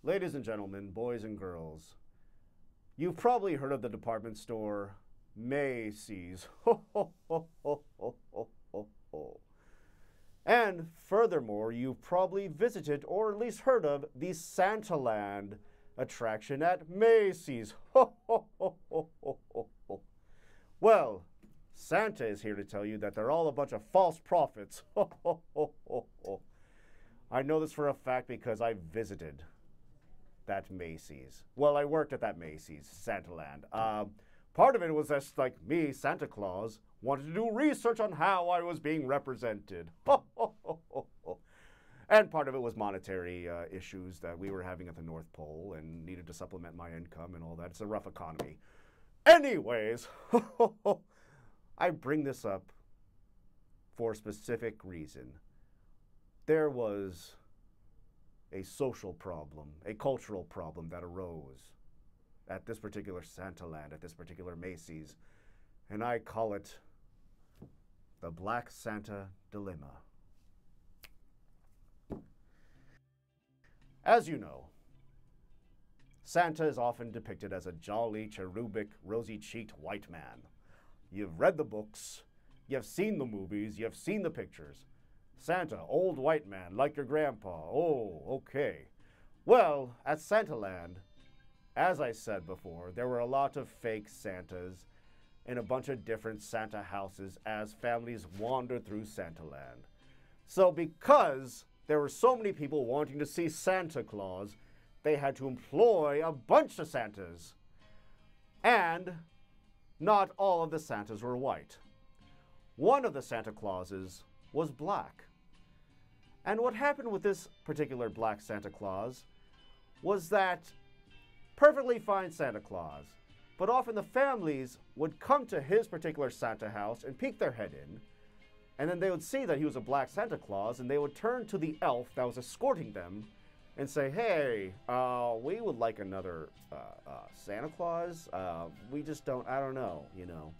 Ladies and gentlemen, boys and girls, you've probably heard of the department store Macy's. And furthermore, you've probably visited or at least heard of the Santaland attraction at Macy's. Well, Santa is here to tell you that they're all a bunch of false prophets. I know this for a fact because I visited that Macy's. Well, I worked at that Macy's, Santaland. Part of it was just like me, Santa Claus, wanted to do research on how I was being represented. And part of it was monetary issues that we were having at the North Pole and needed to supplement my income and all that. It's a rough economy. Anyways, I bring this up for a specific reason. There was a social problem, a cultural problem that arose at this particular Santaland, at this particular Macy's, and I call it the Black Santa Dilemma. As you know, Santa is often depicted as a jolly, cherubic, rosy-cheeked white man. You've read the books, you've seen the movies, you've seen the pictures. Santa, old white man, like your grandpa. Oh, okay. Well, at Santaland, as I said before, there were a lot of fake Santas in a bunch of different Santa houses as families wandered through Santaland. So because there were so many people wanting to see Santa Claus, they had to employ a bunch of Santas. And not all of the Santas were white. One of the Santa Clauses was black. And what happened with this particular black Santa Claus was that perfectly fine Santa Claus, but often the families would come to his particular Santa house and peek their head in, and then they would see that he was a black Santa Claus, and they would turn to the elf that was escorting them and say, hey, we would like another Santa Claus. We just don't, I don't know, you know.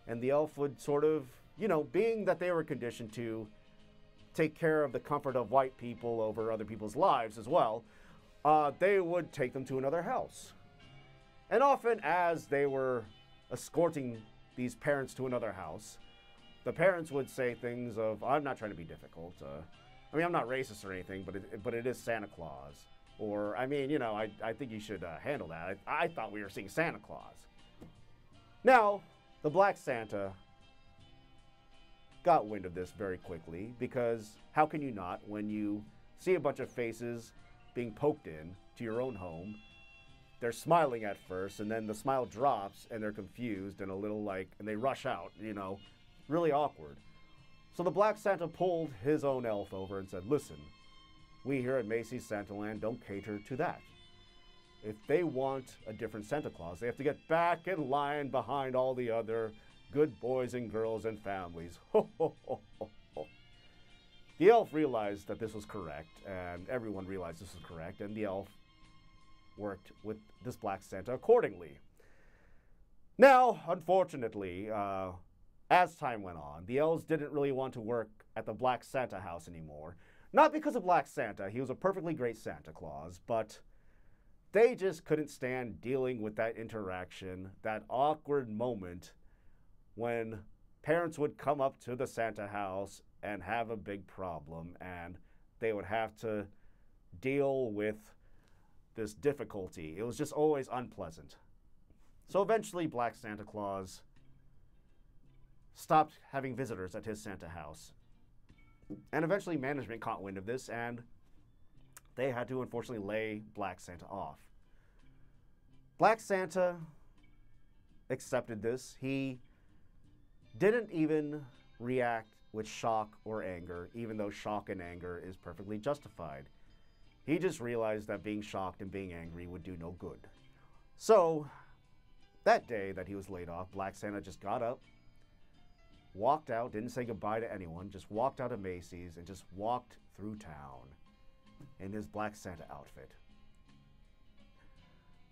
And the elf would sort of, you know, being that they were conditioned to take care of the comfort of white people over other people's lives as well, they would take them to another house. And often as they were escorting these parents to another house, the parents would say things of, I'm not trying to be difficult. I mean, I'm not racist or anything, but it is Santa Claus. Or, I mean, you know, I think you should handle that. I thought we were seeing Santa Claus. Now, the Black Santa got wind of this very quickly, because how can you not when you see a bunch of faces being poked in to your own home? They're smiling at first, and then the smile drops, and they're confused and a little like, and they rush out, you know, really awkward. So the Black Santa pulled his own elf over and said, listen, we here at Macy's Santaland don't cater to that. If they want a different Santa Claus, they have to get back in line behind all the other good boys and girls and families. The elf realized that this was correct, and everyone realized this was correct, and the elf worked with this Black Santa accordingly. Now, unfortunately, as time went on, the elves didn't really want to work at the Black Santa house anymore. Not because of Black Santa, he was a perfectly great Santa Claus, but they just couldn't stand dealing with that interaction, that awkward moment when parents would come up to the Santa house and have a big problem, and they would have to deal with this difficulty. It was just always unpleasant. So eventually Black Santa Claus stopped having visitors at his Santa house. And eventually management caught wind of this, and they had to unfortunately lay Black Santa off. Black Santa accepted this. He didn't even react with shock or anger, even though shock and anger is perfectly justified. He just realized that being shocked and being angry would do no good. So, that day that he was laid off, Black Santa just got up, walked out, didn't say goodbye to anyone, just walked out of Macy's and just walked through town in his Black Santa outfit.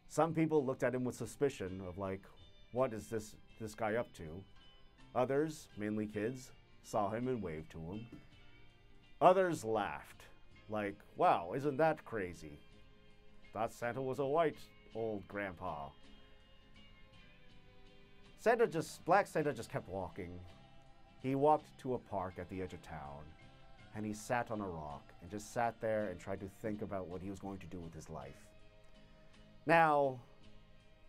Some people looked at him with suspicion of like, what is this guy up to? Others, mainly kids, saw him and waved to him. Others laughed, like, wow, isn't that crazy? thought Santa was a white old grandpa. Black Santa just kept walking. He walked to a park at the edge of town, and he sat on a rock and just sat there and tried to think about what he was going to do with his life. Now,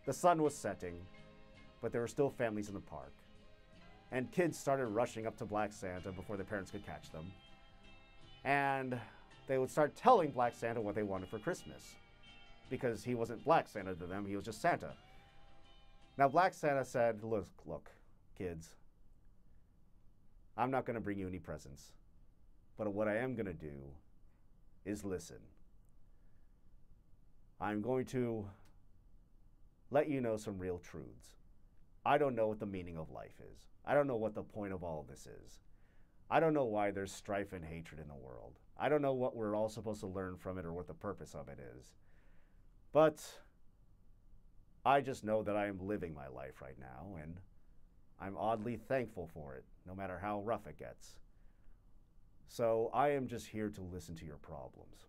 the sun was setting, but there were still families in the park. And kids started rushing up to Black Santa before their parents could catch them. And they would start telling Black Santa what they wanted for Christmas. Because he wasn't Black Santa to them, he was just Santa. Now Black Santa said, look, kids, I'm not going to bring you any presents. But what I am going to do is listen. I'm going to let you know some real truths. I don't know what the meaning of life is. I don't know what the point of all of this is. I don't know why there's strife and hatred in the world. I don't know what we're all supposed to learn from it or what the purpose of it is. But I just know that I am living my life right now, and I'm oddly thankful for it, no matter how rough it gets. So I am just here to listen to your problems.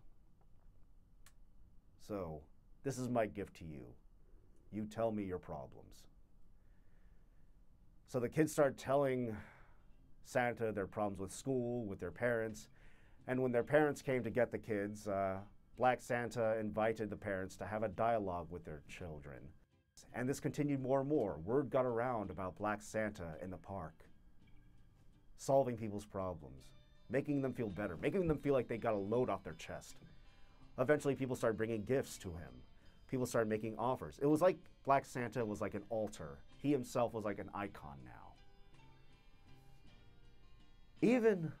So this is my gift to you. You tell me your problems. So the kids start telling Santa their problems with school, with their parents, and when their parents came to get the kids, Black Santa invited the parents to have a dialogue with their children. And this continued more and more. Word got around about Black Santa in the park, solving people's problems, making them feel better, making them feel like they got a load off their chest. Eventually, people started bringing gifts to him. People started making offers. It was like Black Santa was like an altar. He himself was like an icon now. Even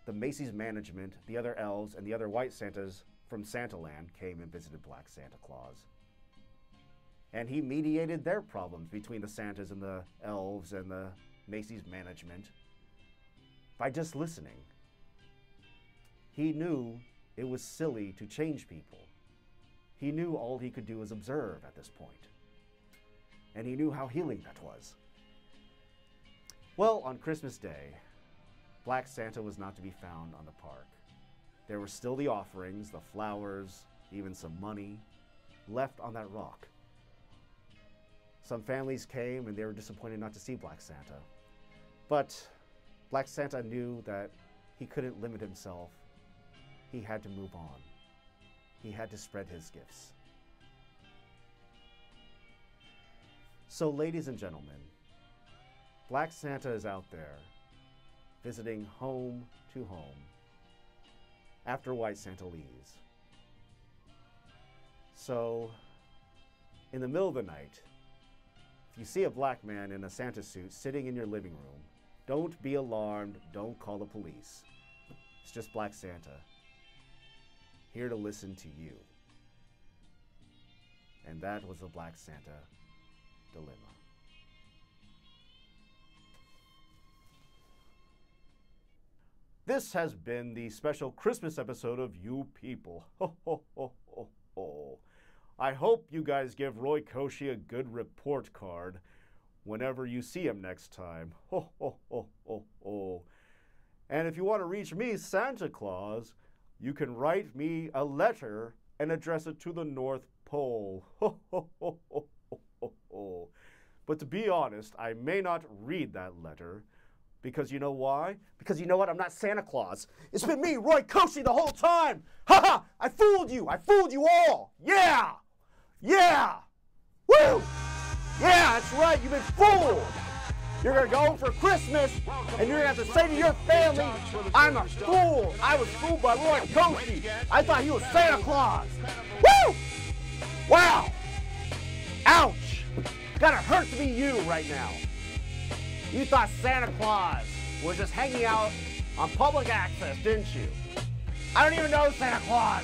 the Macy's management, the other elves, and the other white Santas from Santaland came and visited Black Santa Claus. And he mediated their problems between the Santas and the elves and the Macy's management by just listening. He knew it was silly to change people. He knew all he could do was observe at this point. And he knew how healing that was. Well, on Christmas Day, Black Santa was not to be found on the park. There were still the offerings, the flowers, even some money left on that rock. Some families came and they were disappointed not to see Black Santa. But Black Santa knew that he couldn't limit himself. He had to move on. He had to spread his gifts. So, ladies and gentlemen, Black Santa is out there visiting home to home after White Santa leaves. So, in the middle of the night, if you see a black man in a Santa suit sitting in your living room, don't be alarmed, don't call the police. It's just Black Santa, here to listen to you. And that was the Black Santa dilemma. This has been the special Christmas episode of You People. Ho, ho, ho, ho, ho. I hope you guys give Roy Koshy a good report card whenever you see him next time. Ho, ho, ho, ho, ho. And if you want to reach me, Santa Claus, you can write me a letter and address it to the North Pole. Ho, ho, ho, ho, ho, ho, ho. But to be honest, I may not read that letter. Because you know why? Because you know what? I'm not Santa Claus. It's been me, Roy Koshy, the whole time. Ha ha! I fooled you. I fooled you all. Yeah! Yeah! Woo! Yeah, that's right. You've been fooled. You're going to go home for Christmas, and you're going to have to say to your family, I'm a fool. I was fooled by Roy Koshy. I thought he was Santa Claus. Woo! Wow! Ouch! Gotta hurt to be you right now. You thought Santa Claus was just hanging out on public access, didn't you? I don't even know Santa Claus.